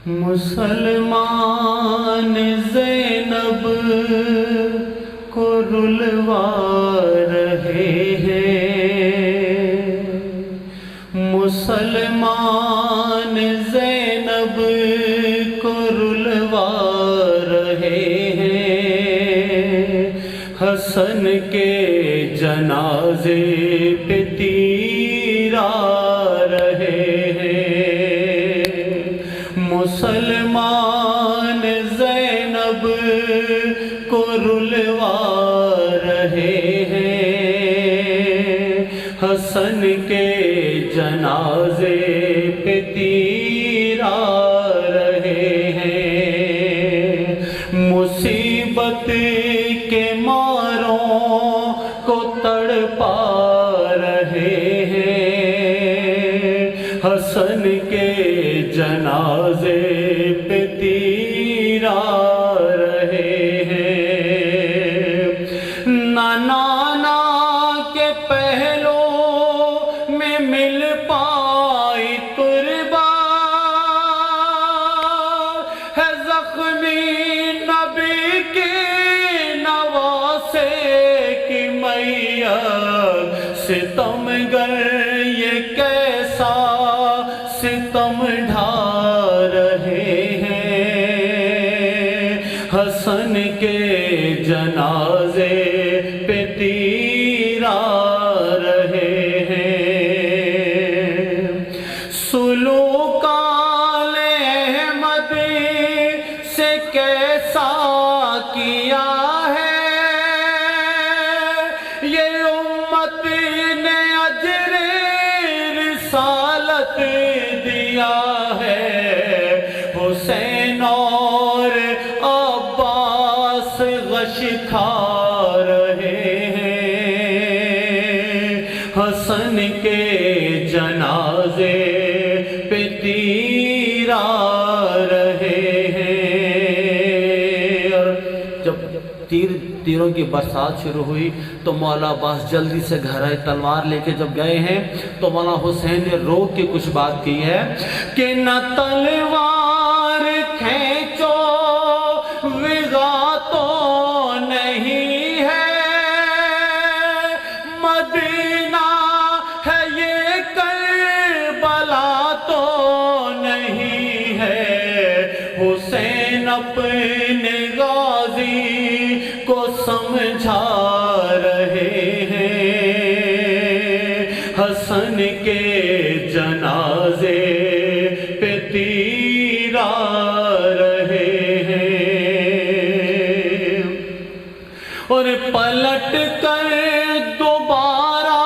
مسلمان زینب کو رلوا رہے ہیں، مسلمان زینب کو رلوا رہے ہیں، حسن کے جنازے پہ تیر آ رہے ہیں، مسلمان زینب کو رلوا رہے ہیں، حسن کے جنازے پہ تیر آ رہے ہیں، مصیبت کے ماروں کو تڑپا رہے ہیں، حسن کے جنازے پہ تیر آ رہے ہیں، نانا کے پہلو میں مل پائی قربان ہے، زخمی نبی کی نواسے کی میت، ستم گر یہ کیسا ستم ڈھا رہے ہیں، حسن کے جنازے پہ تیر آ رہے ہیں، سلوک آل احمد سے کیسا کیا ہے یہ امت نے، اجر رسالت دیا ہے، حسین اور عباس غش کھا رہے ہیں، حسن کے جنازے پہ تیر آ رہے ہیں۔ اور جب تیروں کی برسات شروع ہوئی تو مولا عباس جلدی سے گھر آئے، تلوار لے کے جب گئے ہیں تو مولا حسین نے رو کے کچھ بات کی ہے کہ نہ تلوار کھینچو وغا تو نہیں ہے، مدینہ ہے یہ کربلا تو نہیں ہے، حسین اپنے غازی کو سمجھا رہے ہیں، حسن کے جنازے پہ تیر آ رہے ہیں، اور پلٹ کر دوبارہ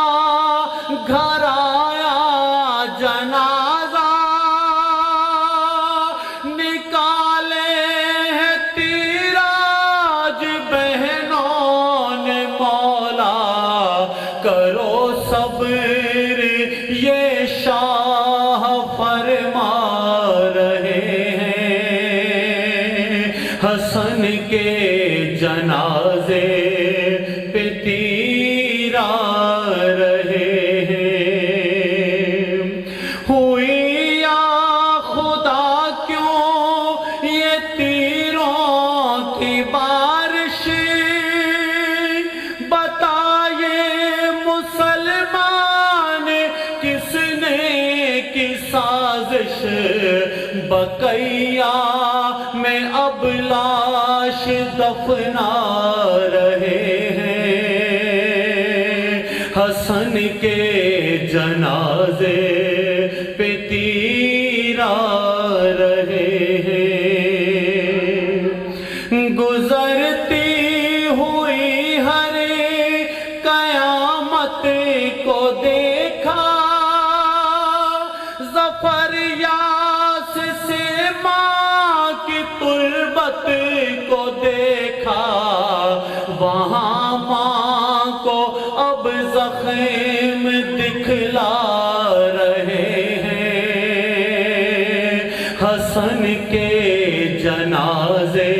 گھر آیا جنازہ، نکالے ہیں تیراج بہنوں نے، مولا کرو صبر یہ شاہ فرما رہے ہیں، حسن کے جنازے پہ تیر آ رہے ہیں، ہوئی یا خدا کیوں یہ تیروں کی بارش، بتائے مسلمان کس نے کی سازش، بقیہ میں اب لاش دفنا رہے ہیں، حسن کے جنازے پہ تیر آ رہے ہیں، گزرتی ہوئی ہر قیامت کو دیکھا، ظفر یاس سے ماں کی تربت کو دیکھا، وہاں ماں کو اب زخم دکھلا رہے ہیں، حسن کے جنازے